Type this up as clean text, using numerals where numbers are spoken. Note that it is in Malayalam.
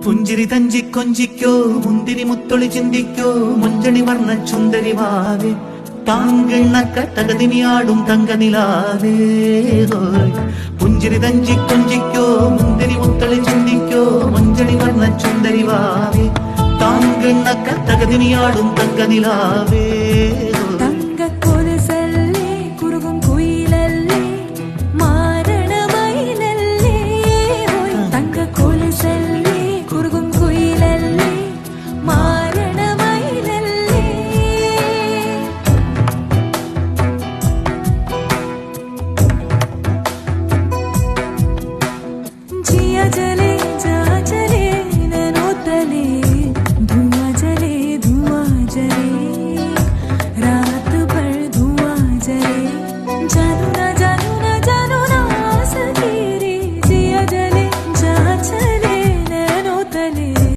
പുഞ്ചിരി തഞ്ചി കൊഞ്ചിക്കോ മുന്തിരി മുത്തൊളി ചിന്തിക്കോ മുഞ്ചണി വർണ്ണ ചുന്ദരിവാവേ താങ്കിണ്ണക്ക തകതിനിയാടും തങ്കനിലാവേ പുഞ്ചിരി തഞ്ചി കൊഞ്ചിക്കോ മുന്തിരി മുത്തൊളി ചിന്തിക്കോ മുഞ്ചണി വർണ്ണ ചുന്ദരിവാവേ താങ്കിണ്ണക്ക തകതിനിയാടും തങ്കനിലാവേ